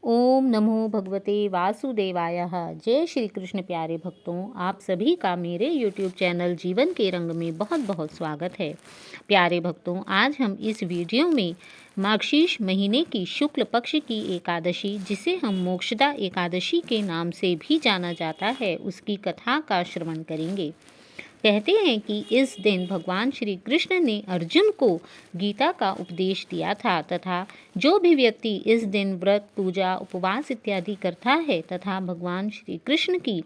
ओम नमो भगवते वासुदेवाय। जय श्री कृष्ण। प्यारे भक्तों, आप सभी का मेरे YouTube चैनल जीवन के रंग में बहुत बहुत स्वागत है। प्यारे भक्तों, आज हम इस वीडियो में मार्गशीर्ष महीने की शुक्ल पक्ष की एकादशी, जिसे हम मोक्षदा एकादशी के नाम से भी जाना जाता है, उसकी कथा का श्रवण करेंगे। कहते हैं कि इस दिन भगवान श्री कृष्ण ने अर्जुन को गीता का उपदेश दिया था तथा जो भी व्यक्ति इस दिन व्रत, पूजा, उपवास इत्यादि करता है तथा भगवान श्री कृष्ण की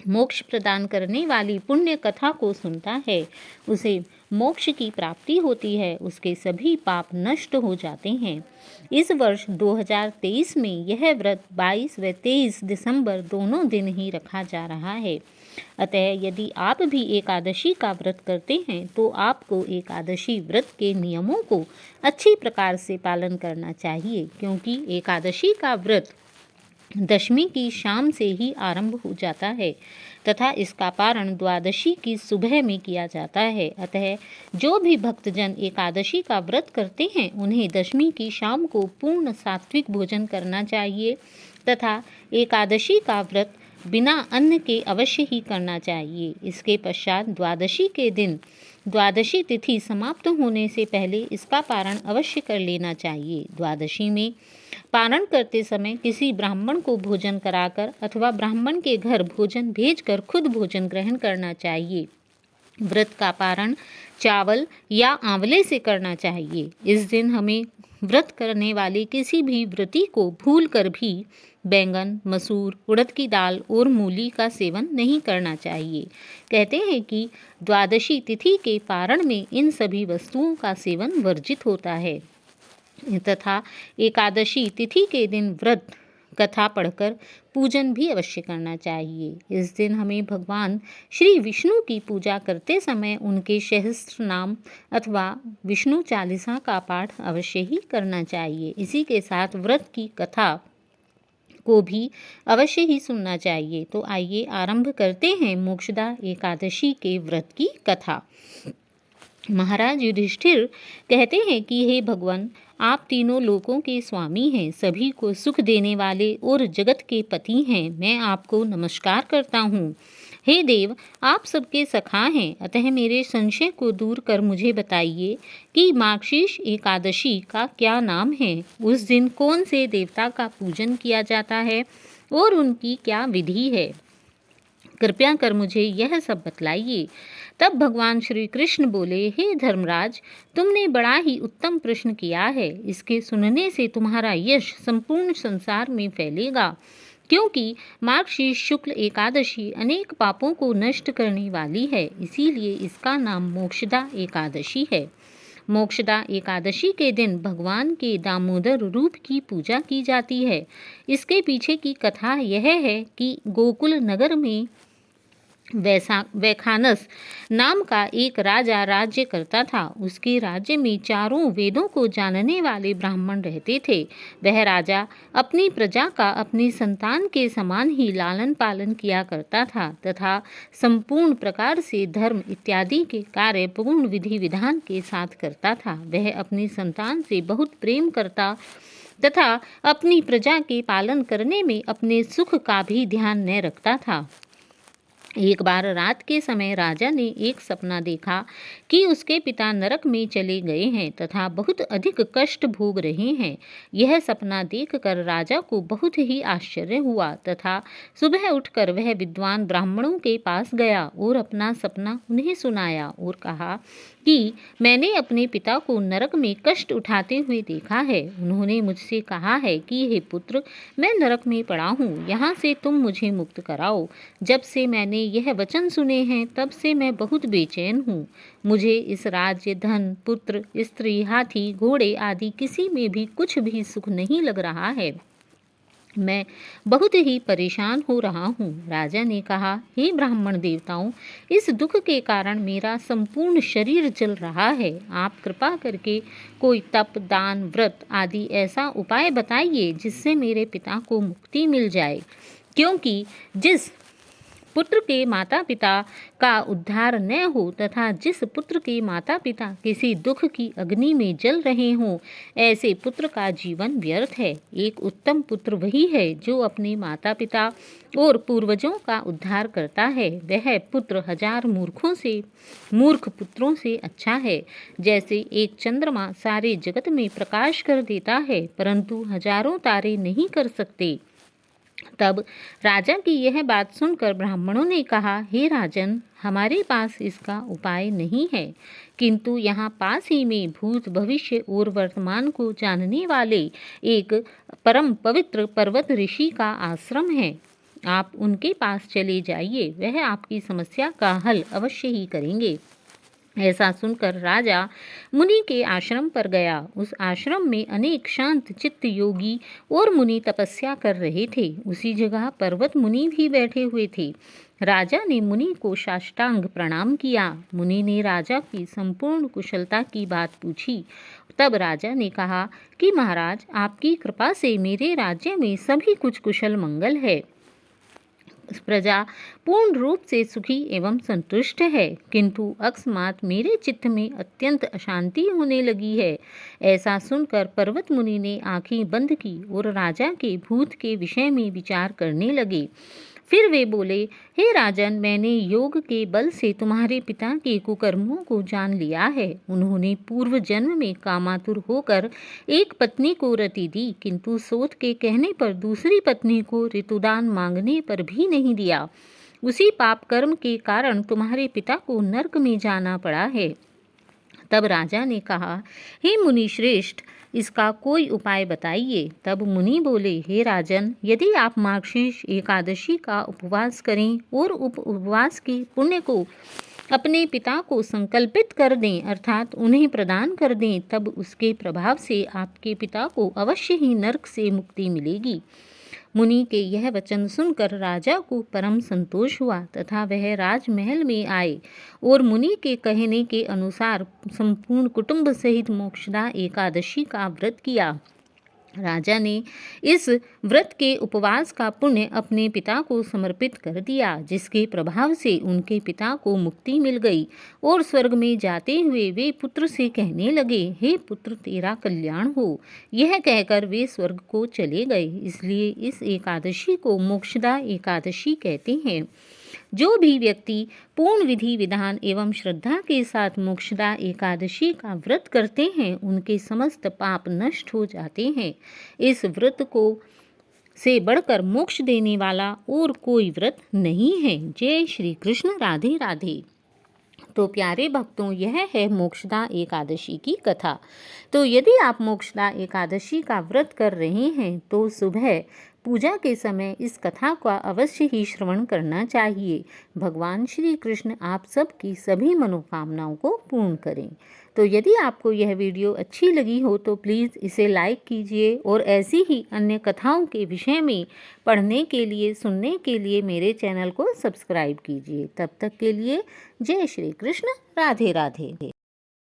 मोक्ष प्रदान करने वाली पुण्य कथा को सुनता है, उसे मोक्ष की प्राप्ति होती है, उसके सभी पाप नष्ट हो जाते हैं। इस वर्ष 2023 में यह व्रत 22 व 23 दिसंबर दोनों दिन ही रखा जा रहा है। अतः यदि आप भी एकादशी का व्रत करते हैं तो आपको एकादशी व्रत के नियमों को अच्छी प्रकार से पालन करना चाहिए, क्योंकि एकादशी का व्रत दशमी की शाम से ही आरंभ हो जाता है तथा इसका पारण द्वादशी की सुबह में किया जाता है। अतः जो भी भक्तजन एकादशी का व्रत करते हैं उन्हें दशमी की शाम को पूर्ण सात्विक भोजन करना चाहिए तथा एकादशी का व्रत बिना अन्न के अवश्य ही करना चाहिए। इसके पश्चात द्वादशी के दिन द्वादशी तिथि समाप्त होने से पहले इसका पारण अवश्य कर लेना चाहिए। द्वादशी में पारण करते समय किसी ब्राह्मण को भोजन कराकर अथवा ब्राह्मण के घर भोजन भेजकर खुद भोजन ग्रहण करना चाहिए। व्रत का पारण चावल या आंवले से करना चाहिए। इस दिन हमें व्रत करने वाले किसी भी व्रती को भूल कर भी बैंगन, मसूर, उड़द की दाल और मूली का सेवन नहीं करना चाहिए। कहते हैं कि द्वादशी तिथि के पारण में इन सभी वस्तुओं का सेवन वर्जित होता है तथा एकादशी तिथि के दिन व्रत कथा पढ़कर पूजन भी अवश्य करना चाहिए। इस दिन हमें भगवान श्री विष्णु की पूजा करते समय उनके सहस्त्र नाम अथवा विष्णु चालीसा का पाठ अवश्य ही करना चाहिए। इसी के साथ व्रत की कथा को भी अवश्य ही सुनना चाहिए। तो आइए आरंभ करते हैं मोक्षदा एकादशी के व्रत की कथा। महाराज युधिष्ठिर कहते हैं कि हे भगवान, आप तीनों लोकों के स्वामी हैं, सभी को सुख देने वाले और जगत के पति हैं। मैं आपको नमस्कार करता हूँ। हे देव, आप सबके सखा हैं, अतः मेरे संशय को दूर कर मुझे बताइए कि मार्गशीर्ष एकादशी का क्या नाम है। उस दिन कौन से देवता का पूजन किया जाता है और उनकी क्या विधि है। कृपया कर मुझे यह सब बतलाइए। तब भगवान श्री कृष्ण बोले, हे धर्मराज, तुमने बड़ा ही उत्तम प्रश्न किया है। इसके सुनने से तुम्हारा यश संपूर्ण संसार में फैलेगा, क्योंकि मार्गशीर्ष शुक्ल एकादशी अनेक पापों को नष्ट करने वाली है, इसीलिए इसका नाम मोक्षदा एकादशी है। मोक्षदा एकादशी के दिन भगवान के दामोदर रूप की पूजा की जाती है। इसके पीछे की कथा यह है कि गोकुल नगर में वैखानस नाम का एक राजा राज्य करता था। उसके राज्य में चारों वेदों को जानने वाले ब्राह्मण रहते थे। वह राजा अपनी प्रजा का अपनी संतान के समान ही लालन पालन किया करता था तथा संपूर्ण प्रकार से धर्म इत्यादि के कार्य पूर्ण विधि विधान के साथ करता था। वह अपनी संतान से बहुत प्रेम करता तथा अपनी प्रजा के पालन करने में अपने सुख का भी ध्यान न रखता था। एक बार रात के समय राजा ने एक सपना देखा कि उसके पिता नरक में चले गए हैं तथा बहुत अधिक कष्ट भोग रहे हैं। यह सपना देखकर राजा को बहुत ही आश्चर्य हुआ तथा सुबह उठकर वह विद्वान ब्राह्मणों के पास गया और अपना सपना उन्हें सुनाया और कहा कि मैंने अपने पिता को नरक में कष्ट उठाते हुए देखा है। उन्होंने मुझसे कहा है कि हे पुत्र, मैं नरक में पड़ा हूँ, यहाँ से तुम मुझे मुक्त कराओ। जब से मैंने यह वचन सुने हैं तब से मैं बहुत बेचैन हूँ। मुझे इस राज्य, धन, पुत्र, स्त्री, हाथी, घोड़े आदि किसी में भी कुछ भी सुख नहीं लग रहा है। मैं बहुत ही परेशान हो रहा हूँ। राजा ने कहा, हे ब्राह्मण देवताओं, इस दुख के कारण मेरा संपूर्ण शरीर जल रहा है। आप कृपा करके कोई तप, दान, व्रत आदि ऐसा उपाय बताइए जिससे मेरे पिता को मुक्ति मिल जाए, क्योंकि जिस पुत्र के माता पिता का उद्धार न हो तथा जिस पुत्र के माता पिता किसी दुख की अग्नि में जल रहे हों, ऐसे पुत्र का जीवन व्यर्थ है। एक उत्तम पुत्र वही है जो अपने माता पिता और पूर्वजों का उद्धार करता है। वह पुत्र 1000 मूर्ख पुत्रों से अच्छा है। जैसे एक चंद्रमा सारे जगत में प्रकाश कर देता है, परंतु हजारों तारे नहीं कर सकते। तब राजा की यह बात सुनकर ब्राह्मणों ने कहा, हे राजन, हमारे पास इसका उपाय नहीं है, किंतु यहाँ पास ही में भूत भविष्य और वर्तमान को जानने वाले एक परम पवित्र पर्वत ऋषि का आश्रम है। आप उनके पास चले जाइए, वह आपकी समस्या का हल अवश्य ही करेंगे। ऐसा सुनकर राजा मुनि के आश्रम पर गया। उस आश्रम में अनेक शांत चित्त योगी और मुनि तपस्या कर रहे थे। उसी जगह पर्वत मुनि भी बैठे हुए थे। राजा ने मुनि को साष्टांग प्रणाम किया। मुनि ने राजा की संपूर्ण कुशलता की बात पूछी। तब राजा ने कहा कि महाराज, आपकी कृपा से मेरे राज्य में सभी कुछ कुशल मंगल है। प्रजा पूर्ण रूप से सुखी एवं संतुष्ट है, किंतु अकस्मात मेरे चित्त में अत्यंत अशांति होने लगी है। ऐसा सुनकर पर्वत मुनि ने आंखें बंद की और राजा के भूत के विषय में विचार करने लगे। फिर वे बोले, हे राजन, मैंने योग के बल से तुम्हारे पिता के कुकर्मों को जान लिया है। उन्होंने पूर्व जन्म में कामातुर होकर एक पत्नी को रति दी, किंतु सोच के कहने पर दूसरी पत्नी को ऋतुदान मांगने पर भी नहीं दिया। उसी पाप कर्म के कारण तुम्हारे पिता को नरक में जाना पड़ा है। तब राजा ने कहा, हे मुनि श्रेष्ठ, इसका कोई उपाय बताइए। तब मुनि बोले, हे राजन, यदि आप मार्गशीर्ष एकादशी का उपवास करें और उपवास के पुण्य को अपने पिता को संकल्पित कर दें, अर्थात उन्हें प्रदान कर दें, तब उसके प्रभाव से आपके पिता को अवश्य ही नरक से मुक्ति मिलेगी। मुनि के यह वचन सुनकर राजा को परम संतोष हुआ तथा वह राजमहल में आए और मुनि के कहने के अनुसार संपूर्ण कुटुंब सहित मोक्षदा एकादशी का व्रत किया। राजा ने इस व्रत के उपवास का पुण्य अपने पिता को समर्पित कर दिया, जिसके प्रभाव से उनके पिता को मुक्ति मिल गई और स्वर्ग में जाते हुए वे पुत्र से कहने लगे, हे पुत्र, तेरा कल्याण हो। यह कहकर वे स्वर्ग को चले गए। इसलिए इस एकादशी को मोक्षदा एकादशी कहते हैं। जो भी व्यक्ति पूर्ण विधि विधान एवं श्रद्धा के साथ मोक्षदा एकादशी का व्रत करते हैं, उनके समस्त पाप नष्ट हो जाते हैं। इस व्रत को से बढ़कर मोक्ष देने वाला और कोई व्रत नहीं है। जय श्री कृष्ण। राधे राधे। तो प्यारे भक्तों, यह है मोक्षदा एकादशी की कथा। तो यदि आप मोक्षदा एकादशी का व्रत कर रहे हैं तो सुबह पूजा के समय इस कथा का अवश्य ही श्रवण करना चाहिए। भगवान श्री कृष्ण आप सबकी सभी मनोकामनाओं को पूर्ण करें। तो यदि आपको यह वीडियो अच्छी लगी हो तो प्लीज़ इसे लाइक कीजिए और ऐसी ही अन्य कथाओं के विषय में पढ़ने के लिए, सुनने के लिए मेरे चैनल को सब्सक्राइब कीजिए। तब तक के लिए जय श्री कृष्ण। राधे राधे।